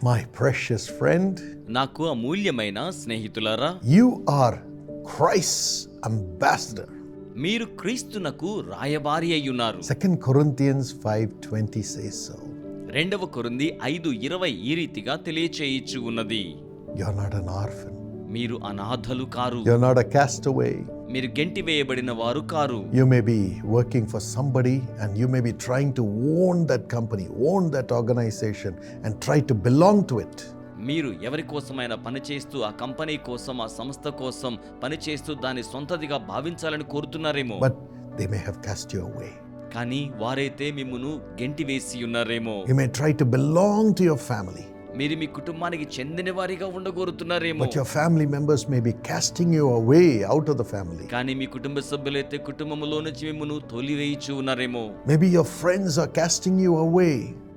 My precious friend, నాకు అమూల్యమైన స్నేహితులారా, you are Christ's ambassador. మీరు క్రీస్తునకు రాయబారి అయ్యున్నారు. 2 Corinthians 5:20 says so. 2 కొరింథీ 5:20 ఈ రీతిగా తెలియచేయిచు ఉన్నది. You are not an orphan. మీరు అనాథలు car. You are not a castaway. మీరు గెంటి వేయబడిన వారు car. You may be working for somebody and you may be trying to own that company, own that organization and try to belong to it. మీరు ఎవరి కోసమైనా పనిచేస్తూ ఆ company కోసం, ఆ సంస్థ కోసం పనిచేస్తూ దాన్ని సొంతదిగా భావించాలని కోరుతున్నారేమో. But they may have cast you away. కానీ వారైతే మిమ్మును గెంటి వేసి ఉన్నారేమో. You may try to belong to your family. మీరు మీ కుటుంబానికి చెందిన వారిగా ఉండగోరుతున్నారేమో. But your family members may be casting you away out of the family. కానీ మీ కుటుంబ సభ్యులైతే కుటుంబములో నుంచి మిమ్మును తోలివేయిచు ఉన్నారేమో. Maybe your friends are casting you away.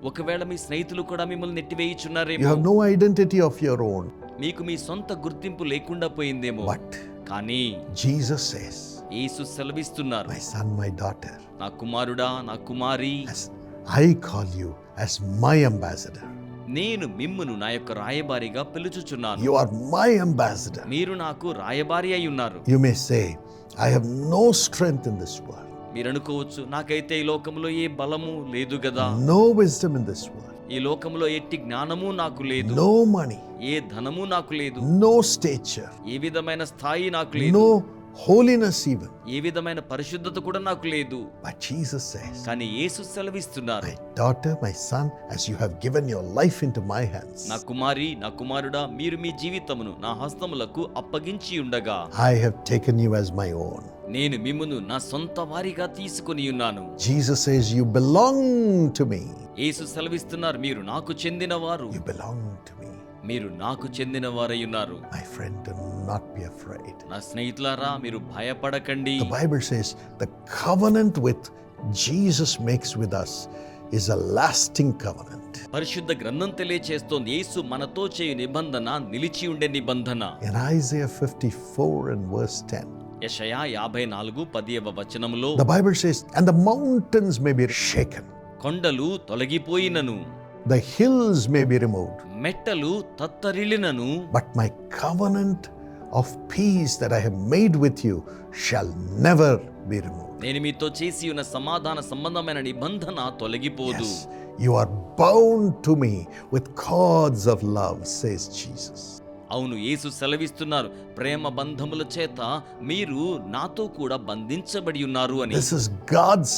ఒకవేళ మీ స్నేహితులు కూడా మిమ్మల్ని నెట్టివేయిచున్నారేమో. You have no identity of your own. మీకు మీ సొంత గుర్తింపు లేకుండా పోయిందేమో. But కానీ Jesus says, Yesu సెలవిస్తున్నారు, my son, my daughter, నా కుమారుడా, నా కుమారి, as I call you as my ambassador. నేను మిమ్మును నా యొక్క రాయబారిగా పిలుచుచున్నాను. You are my ambassador. మీరు నాకు రాయబారి అయి ఉన్నారు. You may say, I have no strength in this world. మీరు అనుకోవచ్చు, నాకైతే ఈ లోకంలో ఏ బలము లేదు గదా, No wisdom in this world. ఈ లోకంలో ఎట్టి జ్ఞానము నాకు లేదు, No money. ఏ ధనము నాకు లేదు, No stature. ఏ విధమైన స్థాయి నాకు లేదు, No holiness even. ఏ విధమైన పరిశుద్ధత కూడా నాకు లేదు. But Jesus says, కానీ యేసు సెలవిస్తున్నారు, my daughter, my son, as you have given your life into my hands, నా కుమారి, నా కుమారుడా, మీరు మీ జీవితమును నా హస్తములకు అప్పగించి ఉండగా I have taken you as my own. నేను మిమ్మును నా సొంత వారిగా తీసుకొని ఉన్నాను. Jesus says, you belong to me. యేసు సెలవిస్తున్నారు, మీరు నాకు చెందినవారు, You belong to me. మీరు నాకు చెందిన వారై ఉన్నారు. My friend, do not be afraid. నా స్నేహితులారా, మీరు భయపడకండి. The Bible says the covenant with Jesus makes with us is a lasting covenant. పరిశుద్ధ గ్రంథం తెలియచేస్తోంది, యేసు మనతో చేయు నిబంధన నిలిచి ఉండే నిబంధన. In Isaiah 54 and verse 10, యెషయా 54:10 వచనములో, the Bible says, and the mountains may be shaken, కొండలు తొలగిపోయినను, the hills may be removed, మెట్టలు తత్తరిల్లినను, but my covenant of peace that I have made with you shall never be removed. నేను మీతో చేసి ఉన్న సమాధాన సంబంధమైన నిబంధన తొలగిపోదు. Yes, you are bound to me with cords of love, says Jesus. అవును, యేసు సెలవిస్తున్నారు, ప్రేమ బంధముల చేత మీరు నాతో కూడా బంధించబడి ఉన్నారు అని. This is God's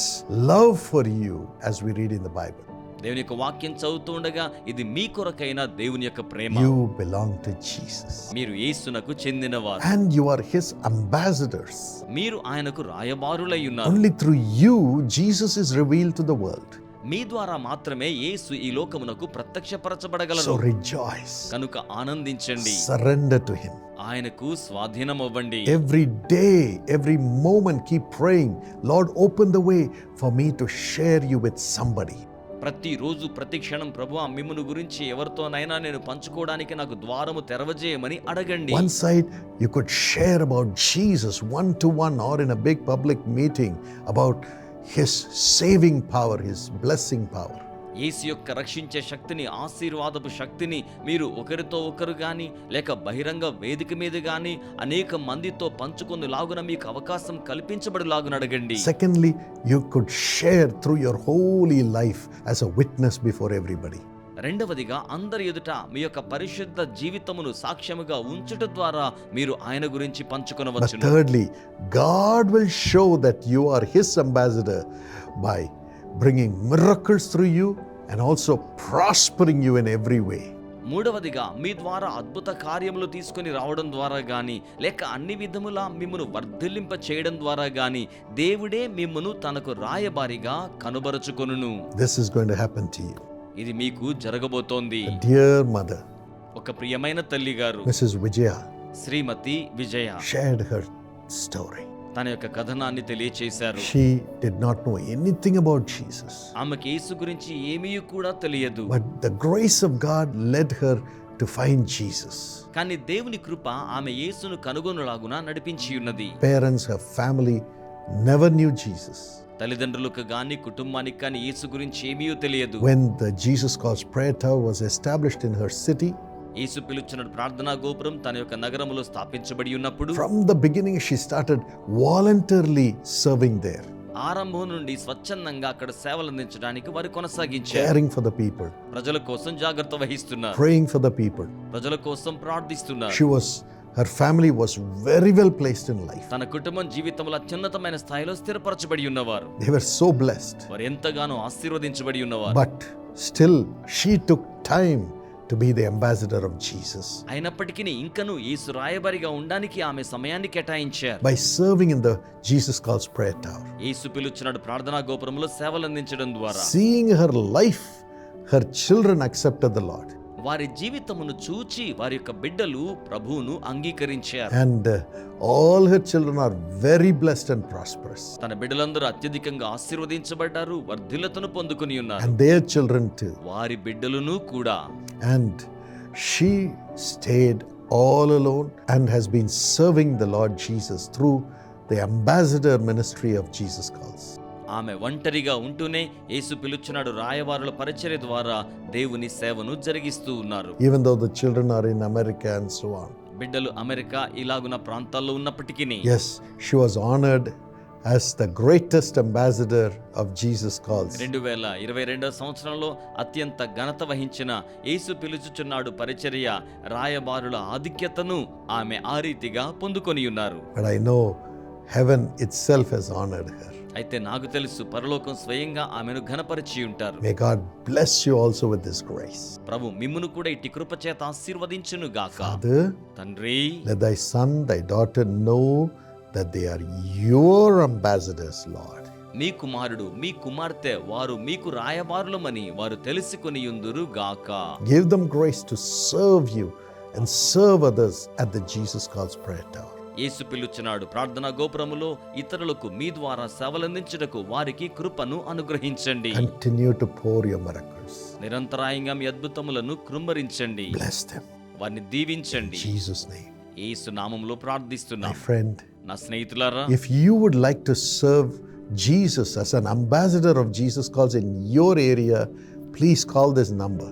love for you as we read in the Bible. దేవుని యొక్క వాక్యం చదువుతూ ఉండగా ఇది మీ కొరకైన దేవుని యొక్క ప్రేమ. You belong to Jesus. మీరు యేసునకు చెందినవారు. And you are his ambassadors. మీరు ఆయనకు రాయబారులై ఉన్నారు. Only through you, Jesus is revealed to the world. మీ ద్వారా మాత్రమే యేసు ఈ లోకమునకు ప్రత్యక్షపరచబడగలరు. So rejoice. కనుక ఆనందించండి. Surrender to him. ఆయనకు స్వాధీనమవ్వండి. Every day, every moment, keep praying, Lord, open the way for me to share you with somebody. ప్రతిరోజు ప్రతి క్షణం, ప్రభువా, మిమ్మును గురించి ఎవరితోనైనా నేను పంచుకోవడానికి నాకు ద్వారము తెరవజేయమని అడగండి. One side, you could share about Jesus one-to-one or in a big public meeting about his saving power, his blessing power. యేసు యొక్క రక్షించే శక్తిని, ఆశీర్వాదపు శక్తిని మీరు ఒకరితో ఒకరు గాని లేక బహిరంగ వేదిక మీద గాని అనేక మందితో పంచుకొని లాగున మీకు అవకాశం కల్పించబడులాగున అడగండి. Secondly, you could share through your holy life as a witness before everybody. రెండవదిగా, అందరి ఎదుట మీ యొక్క పరిశుద్ధ జీవితమును సాక్ష్యముగా ఉంచుట ద్వారా మీరు ఆయన గురించి But పంచుకొనవచ్చును. thirdly, God will show that you are his ambassador by bringing miracles through you and also prospering you in every way. మూడవదిగా, మీ ద్వారా అద్భుత కార్యములు తీసుకొని రావడం ద్వారా గాని లేక అన్ని విధములా మిమ్మును వర్ధిల్లింప చేయడం ద్వారా గాని దేవుడే మిమ్మును తనకు రాయబారిగా కనుబరుచుకొనును. This is going to happen to you. ఇది మీకు జరగబోతోంది. A dear mother, ఒక ప్రియమైన తల్లి గారు, Mrs. Vijaya, శ్రీమతి విజయ, shared her story. తన యొక్క కథనాన్ని తెలియచేశారు. She did not know anything about Jesus, ఆమెకి యేసు గురించి ఏమీ కూడా తెలియదు. but the grace of God led her to find Jesus. కానీ దేవుని కృప ఆమె యేసును కనుగొనులాగున నడిపించి ఉన్నది. Parents, her family never knew Jesus. తల్లిదండ్రులకు గాని కుటుంబానికి కానీ యేసు గురించి ఏమీ తెలియదు. When the Jesus Calls Prayer Tower was established in her city, యేసు పిలుచున్న ప్రార్థనా గోపురం తన యొక్క నగరములో స్థాపించబడి ఉన్నప్పుడు from the beginning she started voluntarily serving there, ఆరంభం నుండి స్వచ్ఛందంగా అక్కడ సేవలు అందించడానికి వారు కొనసాగించారు. caring for the people, ప్రజల కోసం జాగ్రత్త వహిస్తున్నారు, praying for the people. ప్రజల కోసం ప్రార్థిస్తున్నారు. Her family was very well placed in life. తన కుటుంబం జీవితంలో అత్యున్నతమైన స్థాయిలో స్థిరపరచబడి ఉన్నవారు. They were so blessed. వారు ఎంతగానో ఆశీర్వదించబడి ఉన్నవారు. But still she took time to be the ambassador of Jesus. అయినప్పటికీ ఇంకను యేసు రాయబారిగా ఉండడానికి ఆమె సమయాన్ని కేటాయించారు. By serving in the Jesus Calls Prayer Tower. యేసు పిలుచున్నాడు ప్రార్థనా గోపురంలో సేవలు అందించడం ద్వారా. Seeing her life, her children accepted the Lord. వారి జీవితమును చూచి వారి యొక్క బిడ్డలు ప్రభువును అంగీకరించారు. And all her children are very blessed and prosperous. తన బిడ్డలందరూ అత్యధికంగా ఆశీర్వదించబడ్డారు, వర్ధిల్లతను పొందుకొని ఉన్నారు. And their children too. వారి బిడ్డలను కూడా. And she stayed all alone and has been serving the Lord Jesus through the ambassador ministry of Jesus Calls. ఆమె ఒంటరిగా ఉంటూనే యేసు పిలుచున్నాడు రాయవారుల పరిచర్య ద్వారా దేవుని సేవను జరిగిస్తూ ఉన్నారు. Even though the children are in America and so on. బిడ్డలు అమెరికా ఇలాగున్న ప్రాంతాల్లో ఉన్నప్పటికీ Yes, she was honored as the greatest ambassador of Jesus Calls. 2022 సంవత్సరంలో అత్యంత ఘనత వహించిన యేసు పిలుచుచున్నాడు పరిచర్య రాయబారుల ఆధిక్యతను ఆమె ఆ రీతిగా పొందుకొని ఉన్నారు. But I know heaven itself has honored her. అయితే నాకు తెలుసు పరలోకం స్వయంగా ఆమెను ఘనపరిచి ఉంటారు. May God bless you also with this grace. ప్రభు మిమ్మును కూడా ఇట్టి కృప చేత ఆశీర్వదించును గాక. Father, తండ్రి, let thy son, thy daughter know that they are your ambassadors, Lord. మీ కుమారుడు మీ కుమార్తె వారు మీకు రాయబారులమని వారు తెలుసుకొని యుందురు గాక. Give them grace to serve you and serve others at the Jesus Calls Prayer Tower. యేసు పిలుచున్నాడు ప్రార్థనా గోపురములో ఇతరులకు మీ ద్వారా సేవలందించుటకు వారికి కృపను అనుగ్రహించండి. Continue to pour your miracles. నిరంతరాయంగా మీ అద్భుతములను కృమ్మరించండి. Bless them. వారిని దీవించండి. In Jesus' name. యేసు నామములో ప్రార్థిస్తున్నాం. My friend, నా స్నేహితులారా, if you would like to serve Jesus as an ambassador of Jesus Calls in your area, please call this number.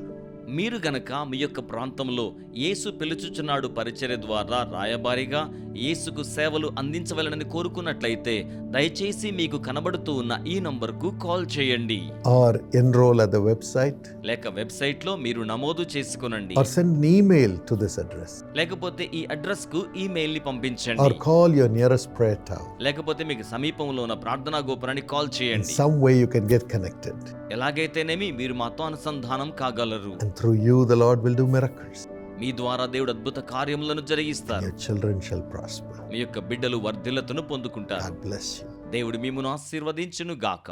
మీరు గనక మీ యొక్క ప్రాంతంలో యేసు పిలుచుచున్నాడు పరిచర్య ద్వారా రాయబారిగా యేసుకు సేవలు అందించవలనని కోరుకున్నట్లయితే దయచేసి మీకు కనబడుతూ ఉన్న ఈ నంబర్కు కాల్ చేయండి. Or enroll at the website. లేక వెబ్సైట్లో మీరు నమోదు చేసుకునండి. Or send an email to this address. లేకపోతే ఈ అడ్రస్ కు ఈమెయిల్ ని పంపించండి. Or call your nearest prayer tower. లేకపోతే మీకు సమీపంలో ఉన్న ప్రార్థనా గోపురాన్ని కాల్ In చేయండి. some way you can get connected. ఎలాగైతేనేమి మీరు మాతో అనుసంధానం కాగలరు. And through you the Lord will do miracles. మీ ద్వారా దేవుడు అద్భుత కార్యములను జరిగిస్తారు. Your children shall prosper. మీ యొక్క బిడ్డలు వర్ధిల్లతను పొందుకుంటారు. God bless you. దేవుడు మిమ్మును ఆశీర్వదించును గాక.